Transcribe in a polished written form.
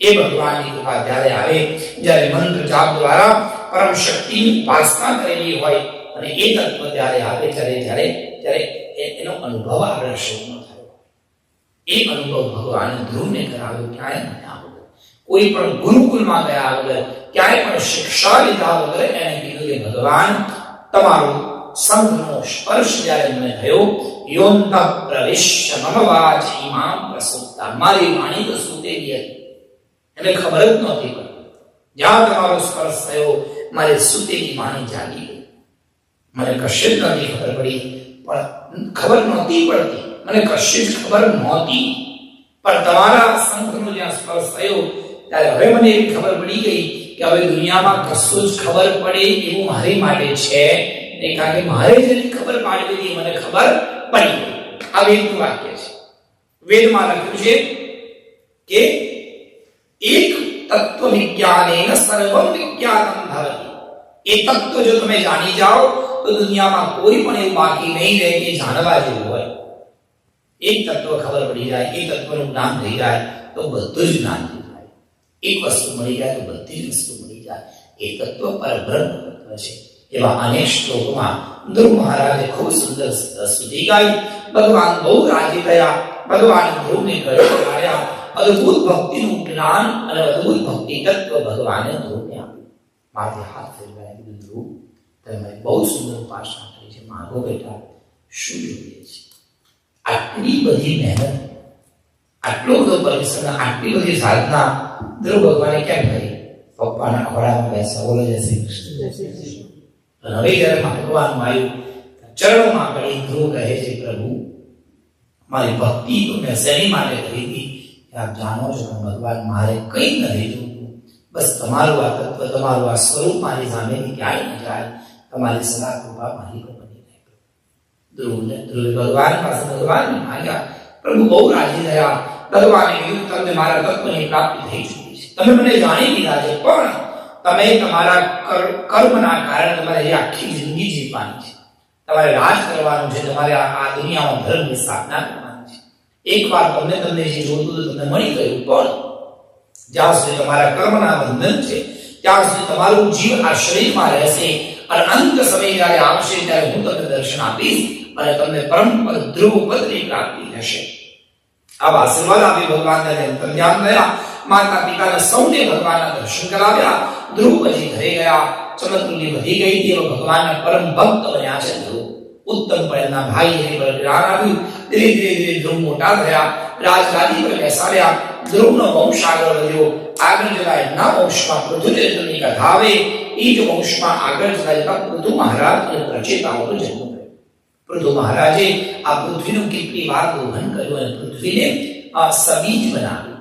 એ ભગવાનની કૃપા ત્યારે આવે જ્યારે મંત્ર જાપ દ્વારા પરમ શક્તિની ઉપાસના કરેલી હોય અને એ તત્વ ત્યારે આવે જ્યારે એનો અનુભવ આપણે શરીરમાં થયો. એ અનુભવ ભગવાન ધ્રુવને કરાવ્યો ક્યાંય મળ્યા વગર, કોઈ પણ ગુરુકુલમાં ગયા વગર, ક્યાંય પણ શિક્ષા લીધા વગર એને કીધું કે ભગવાન તમારો સંઘનો સ્પર્શ જ્યારે મને થયો, યોન્ત પ્રવિશ્ય મમ વાચીમામ પ્રસુપ્તા, મારી વાણી તો સૂતેલી હતી, એને ખબર જ નહોતી પડતી. જ્યાં તમારો સ્પર્શ થયો મારી સૂતેલી વાણી જાગી ગઈ. મને કશે જ નથી ખબર પડી, પણ ખબર નહોતી પડતી, મને કશી જ ખબર નહોતી, પણ તમારા સંઘનો જ્યાં સ્પર્શ થયો ત્યારે હવે મને એવી ખબર પડી ગઈ કે હવે દુનિયામાં કશું જ ખબર પડે એવું મારી માટે છે નહીં, કારણ કે મારે જેની ખબર પાડવી હતી મને ખબર પડી ગઈ. આ વેદનું વાક્ય છે. વેદમાં લખ્યું છે કે એક તત્વ વિજ્ઞાનેન સર્વં વિજ્ઞાનમ ભવતિ. એ તત્વ જો તમે જાણી જાઓ તો દુનિયામાં કોઈ પણ એવું બાકી નહીં રહે કે જાણવા જેવું હોય. એક તત્વ ખબર પડી જાય, એક તત્વનું જ્ઞાન થઈ જાય તો બધું જ જ્ઞાન થઈ જાય. એક વસ્તુ મળી જાય તો બધી જ વસ્તુ મળી જાય. એ તત્વ પરબ્રહ્મ તત્વ છે. એવા અનેક શ્લોકમાં ધ્રુવ મહારાજે ખૂબ સુંદર સ્તુતિ ગાઈ. ભગવાન બહુ રાજી થયા, ભગવાન ધ્રુવને ગળે લગાડ્યા. અદભુત ભક્તિનું જ્ઞાન અને અદભુત ભક્તિ તત્વ ભગવાને ધ્રુવને આપ્યું. માથે હાથ ફેરવાયા, કીધું ધ્રુવ તમે બહુ સુંદર ઉપાસના કરી છે, માગો બેટા શું જોઈએ છે? આટલી બધી મહેનત, આટલો બધો પરિશ્રમ, આટલી બધી સાધના ધ્રુવ ભગવાને કેમ કરી? પપ્પાના ખોળામાં બેસા, બોલો જય શ્રી કૃષ્ણ. હવે જ્યારે ભગવાન આવ્યું ચરણોમાં પડી ધ્રુવ કહે છે, પ્રભુ મારી ભક્તિ તો મેં શેની માટે કરી હતી? આપ જાણો છો ભગવાન, મારે કંઈ નથી જોતું, બસ તમારું આ તત્વ, તમારું આ સ્વરૂપ મારી સામેથી ક્યાંય ન જાય, તમારી સદા કૃપા મારી પર બની રહે. ધ્રુવે ભગવાન પાસે ભગવાનને માંગ્યા. પ્રભુ બહુ રાજી થયા. ભગવાને કીધું તમને મારા તત્વની પ્રાપ્તિ થઈ ચૂકી છે, તમે મને જાણી લીધા છે, પણ તમે તમારા કર્મના કારણે તમારે આખી જિંદગી જીવવાની છે, તમારે રાજ કરવાનું છે, તમારે આ દુનિયામાં ધર્મની સ્થાપના કરવાની છે. એકવાર તમને જે જોતું હતું તમને મળી ગયું, પણ જ્યાં સુધી તમારા કર્મના બંધન છે ત્યાં સુધી તમારું જીવ આ શરીરમાં રહેશે, અને અંત સમય જ્યારે આવશે ત્યારે હું તમને દર્શન આપીશ અને તમને પરમ પદ ધ્રુવ પદની પ્રાપ્તિ થશે. આવા આશીર્વાદ આપી ભગવાનને ધ્યાન થયા. માતા પિતાને સૌને ભગવાનના દર્શન કરાવ્યા. ધ્રુવ પછી ઘરે ગયા. ચમત્કૃતિ વધી ગઈ હતી. ભગવાનના પરમ ભક્ત બન્યા છે ધ્રુવ. ઉત્તમ પણ એના ભાઈ એની પર જ્ઞાન આવ્યું. ધીરે ધીરે ધ્રુવ મોટા થયા, રાજગાદી પર બેસાડ્યા. ધ્રુવનો વંશ આગળ વધ્યો. આગળ જતા એમના વંશમાં પૃથ્વીની કથા આવે. એ જ વંશમાં આગળ જતા પૃથુ મહારાજ અને પ્રચેતાઓનો જન્મ થયો. પૃથુ મહારાજે આ પૃથ્વીનું કેટલી વાર દોહન કર્યું અને પૃથ્વીને સબીજ બનાવ્યું.